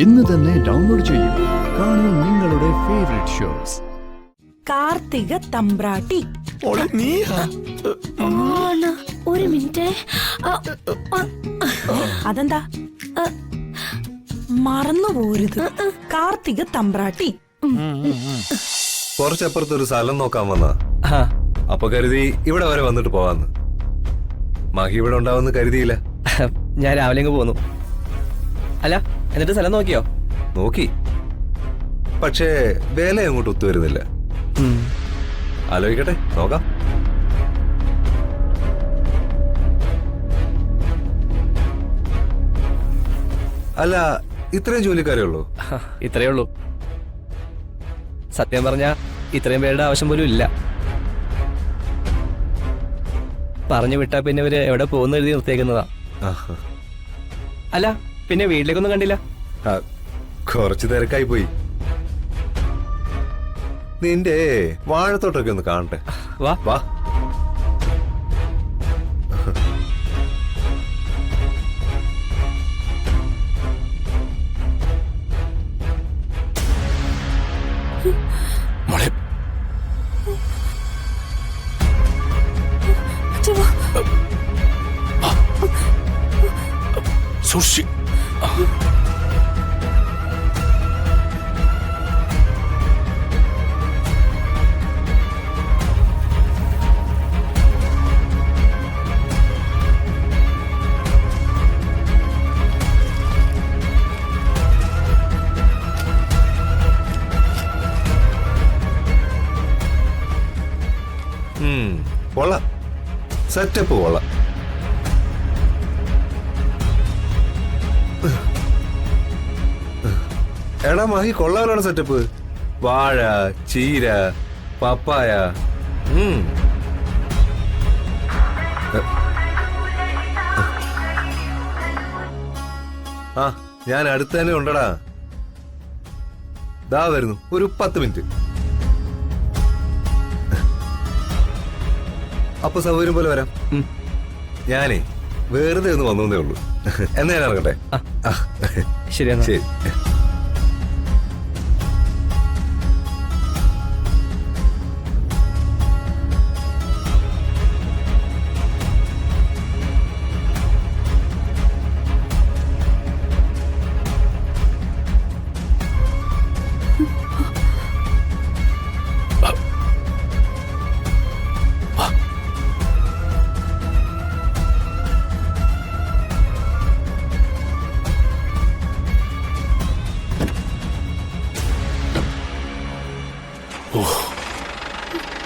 ഇന്ന് തന്നെ ഡൗൺലോഡ് ചെയ്യൂ. കാണൂ നിങ്ങളുടെ ഫേവറേറ്റ് ഷോസ്. കാർത്തിക തമ്പ്രാട്ടി. ഒരു മിനിറ്റ്. അതെന്താ മറന്നു പോരുത്. കാർത്തിക തമ്പ്രാട്ടി. കുറച്ചപ്പുറത്തൊരു സ്ഥലം നോക്കാൻ വന്നാ. അപ്പൊ കരുതി ഇവിടെ വരെ വന്നിട്ട് പോവാന്ന്. മഹി ഇവിടെ ഉണ്ടാവുന്ന കരുതിയില്ല. ഞാൻ രാവിലെ അങ്ങ് പോന്നു. അല്ല, എന്നിട്ട് സ്ഥലം നോക്കിയോ? നോക്കി, പക്ഷേ വേല അങ്ങോട്ട് ഒത്തുവരുന്നില്ല. ആലോചിക്കട്ടെ, നോക്കാം. അല്ല, ഇത്രയും ജോലിക്കാരേ ഉള്ളൂ? ഇത്രയേ ഉള്ളൂ. സത്യം പറഞ്ഞ ഇത്രയും പേരുടെ ആവശ്യം പോലും ഇല്ല. പറഞ്ഞു വിട്ടാ പിന്നെ ഇവര് എവിടെ പോകുന്ന എഴുതി നിർത്തിയേക്കുന്നതാ. അല്ല, പിന്നെ വീട്ടിലേക്കൊന്നും കണ്ടില്ല? കുറച്ച് തിരക്കായി പോയി. നിന്റെ വാഴത്തോട്ടൊക്കെ ഒന്ന് കാണട്ടെ. വാ വാ. സുഷി കൊള്ളാം, സെറ്റപ്പ് കൊള്ളാം. എടാ മഹി, കൊള്ളാനാണ് സെറ്റപ്പ്. വാഴ, ചീര, പപ്പായ. ആ, ഞാൻ അടുത്ത് തന്നെ ഉണ്ടടാ. ദാ വരുന്നു, ഒരു 10 മിനിറ്റ്. അപ്പൊ സൗകര്യം പോലെ വരാം. ഞാനേ വെറുതെ ഒന്ന് വന്നേ ഉള്ളൂ. എന്നാ ഞാൻ ഇറങ്ങട്ടെ? ശരി. ശരി.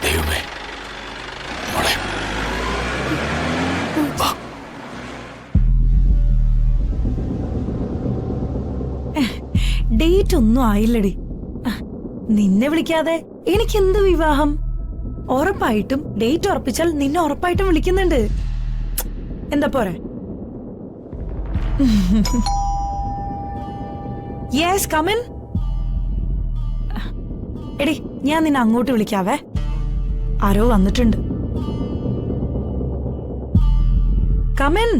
ദൈവമേ, മോളെ ഡേറ്റ് ഒന്നും ആയില്ലടി. നിന്നെ വിളിക്കാതെ എനിക്ക് എന്ത് വിവാഹം? ഉറപ്പായിട്ടും ഡേറ്റ് ഉറപ്പിച്ചാൽ നിന്നെ ഉറപ്പായിട്ടും വിളിക്കുന്നുണ്ട്. എന്താ പോരെ? Yes, come in. എടി, ഞാൻ നിന്നെ അങ്ങോട്ട് വിളിക്കാവേ. ആരോ വന്നിട്ടുണ്ട്. കമിൻ.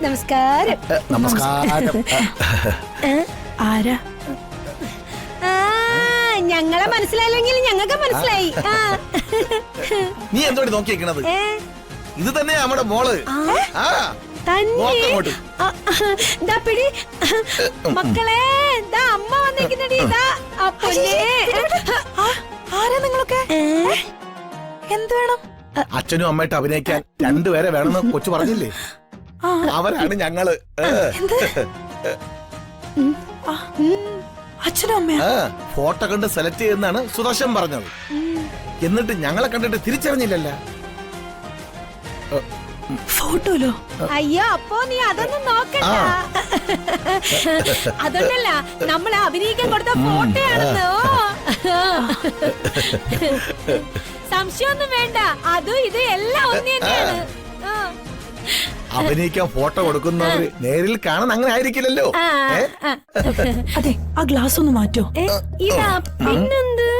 നമസ്കാരം. നമസ്കാരം. ആരാ? ഞങ്ങളെ മനസ്സിലായില്ലെങ്കിൽ ഞങ്ങൾക്ക് മനസ്സിലായി. നീ എന്തോടി നോക്കിയേക്കണത്? ഇത് തന്നെയാ നമ്മുടെ മോള്. പിടി മക്കളെ, അമ്മ വന്നിരിക്കുന്നടി. ആരാ നിങ്ങളൊക്കെ? എന്ത് വേണം? അച്ഛനും അമ്മയായിട്ട് അഭിനയിക്കാൻ 2 പേരെ വേണമെന്ന് കൊച്ചു പറഞ്ഞില്ലേ? അവരാണ് ഞങ്ങള്. അച്ഛനും അമ്മയാ? ഫോട്ടോ കണ്ട് സെലക്ട് ചെയ്യുന്നതാണ് സുദർശൻ പറഞ്ഞത്. എന്നിട്ട് ഞങ്ങളെ കണ്ടിട്ട് തിരിച്ചറിഞ്ഞില്ലല്ല. ഫോട്ടോലോ? അയ്യോ, അപ്പോ നീ അതൊന്നും നോക്കണ്ട. അതൊന്നല്ല, നമ്മളെ അഭിനയിക്കാൻ കൊടുത്ത ഫോട്ടോയാണെന്നോ. സംശയമൊന്നും വേണ്ട, അതും ഇത് എല്ലാം ഒന്ന് തന്നെയാണ്. അഭിനയിക്കാൻ ഫോട്ടോ കൊടുക്കുന്നവര് നേരിൽ കാണാൻ അങ്ങനെ ആയിരിക്കില്ലല്ലോ. ഏ? അതെ, ആ ഗ്ലാസ് ഒന്ന് മാറ്റോ. ഇതാ പിന്നെന്ത്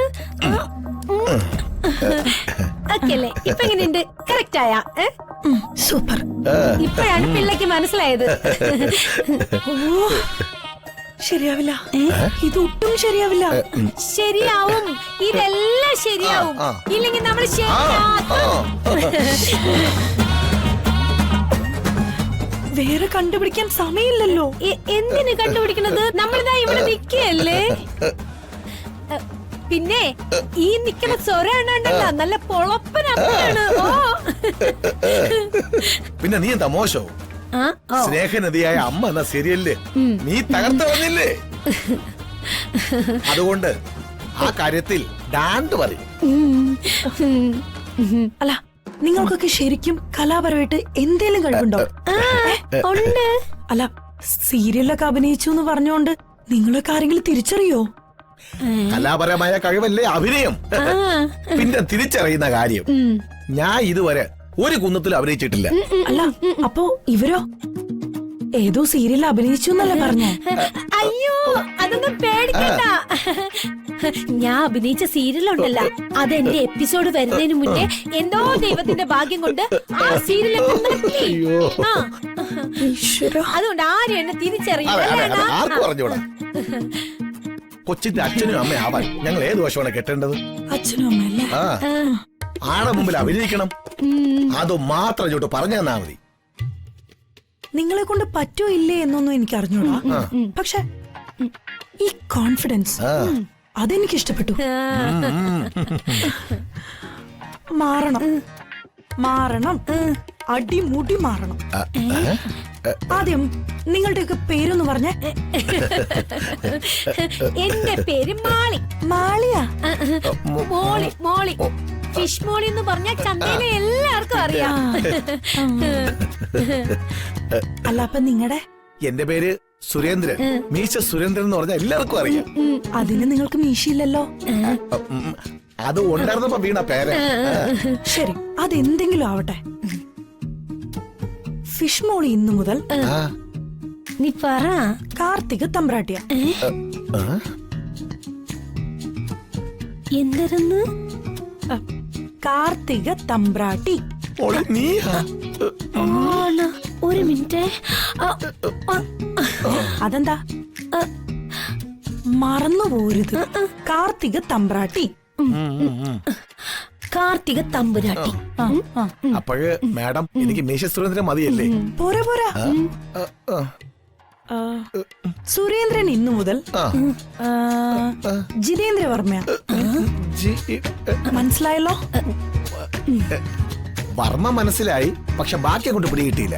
ഓക്കെല്ലേ? ഇപ്പൊ എങ്ങനെയുണ്ട്? കറക്റ്റ് ആയാ? സൂപ്പർ. ഇപ്പഴാണ് പിള്ളക്ക് മനസ്സിലായത്. ഓ, ശരിയാവില്ല. ഇത് ഒട്ടും ശരിയാവില്ല. ശരിയാവും, ഇതെല്ലാം ശരിയാവും. ഇല്ലെങ്കിൽ നമ്മൾ വേറെ കണ്ടുപിടിക്കാൻ സമയമില്ലല്ലോ. എന്തിനു കണ്ടുപിടിക്കണത്? നമ്മളിതാ ഇവിടെ നിക്കല്ലേ. പിന്നെ ഈ നിക്കണ സ്വരാണല്ലോ നല്ല പൊളപ്പനാണ്. ഓ പിന്നെ നീ എന്താ മോശോ? സ്നേഹനദിയായ അമ്മ എന്ന സീരിയലില് നീ തകർത്ത് വന്നില്ലേ? അതുകൊണ്ട് ആ കാര്യത്തിൽ ഡാണ്ട് പറയും. അല്ല, നിങ്ങൾക്കൊക്കെ ശരിക്കും കലാപരമായിട്ട് എന്തേലും കഴിവുണ്ടോ? ഉണ്ട്. അല്ല, സീരിയലൊക്കെ അഭിനയിച്ചു എന്ന് പറഞ്ഞുകൊണ്ട് നിങ്ങളൊക്കെ ആരെങ്കിലും തിരിച്ചറിയോ? കലാപരമായ കഴിവല്ലേ അഭിനയം. പിന്നെ തിരിച്ചറിയുന്ന കാര്യം, ഞാൻ ഇതുവരെ ഒരു കുന്നത്തിലും അഭിനയിച്ചിട്ടില്ല. അല്ല, അപ്പോ ഇവരോ? ഏതോ സീരിയലിൽ അഭിനയിച്ചു എന്നല്ലേ പറഞ്ഞേ? അയ്യോ, അതൊന്നും പേടിക്കണ്ട. ഞാൻ അഭിനയിച്ച സീരിയലുണ്ടല്ല, അതെന്റെ എപ്പിസോഡ് വരുന്നതിന് മുന്നേ എന്തോ ദൈവത്തിന്റെ ഭാഗ്യം കൊണ്ട് ആ സീരിയൽ അതുകൊണ്ട് ആരും എന്നെ തിരിച്ചറിയില്ല. ആർക്ക് പറഞ്ഞോടാ? കൊച്ചിന്റെ അച്ഛനും അമ്മയും ആവാൻ ഞങ്ങൾ ഏത് വശമാണ് കെട്ടേണ്ടത്? അച്ഛനും അമ്മയല്ലേ? ആ, ആടെ മുമ്പിൽ അഭിനയിക്കണം, അത് മാത്രം ചോട്ട് പറഞ്ഞു തന്നാ മതി. നിങ്ങളെ കൊണ്ട് പറ്റോ ഇല്ലേ എന്നൊന്നും എനിക്ക് അറിഞ്ഞൂടാ. പക്ഷെ ഈ കോൺഫിഡൻസ് അതെനിക്ക് ഇഷ്ടപ്പെട്ടു. മാറണം, മാറണം, അടിമുടി മാറണം. ആദ്യം നിങ്ങളുടെയൊക്കെ പേരൊന്ന് പറഞ്ഞേ. എന്റെ പേര് മാളി. മാളിയാ? മോളി, മോളി. ഫിഷ് മോളി എന്ന് പറഞ്ഞാൽ ചന്തയിലെ എല്ലാവർക്കും അറിയാം. അല്ല, അപ്പൊ നിങ്ങളുടെ? എന്റെ പേര് സുരേന്ദ്രൻ. മീശ സുരേന്ദ്രൻ എന്ന് പറഞ്ഞാൽ എല്ലാവർക്കും അറിയാം. അതിന് നിങ്ങൾക്ക് മീശയില്ലല്ലോ. അത് ഉണ്ടായിരുന്നപ്പോ വീണ പേര്. ശരി, അതെന്തെങ്കിലും ആവട്ടെ. ഫിഷ് മോളി ഇന്നു മുതൽ നീ പറ. കാർത്തിക് തമ്പ്രാട്ടിയ. എന്തായിരുന്നു? കാർത്തിക തമ്പ്രാട്ടി. ഒരു മിനിറ്റ്. അതെന്താ? മറന്നുപോരുത്. കാർത്തിക തമ്പ്രാട്ടി. കാർത്തിക തമ്പുരാട്ടി. അപ്പോഴ് മാഡം എനിക്ക് മീശ സുരേന്ദ്രൻ മതിയല്ലേ? പോരാ പോരാ. സുരേന്ദ്രൻ ഇന്നു മുതൽ ജിതേന്ദ്ര വർമ്മ. മനസ്സിലായല്ലോ? വർമ്മ മനസ്സിലായി, പക്ഷെ ബാക്കി കൊണ്ട് പിടികിട്ടിയില്ല.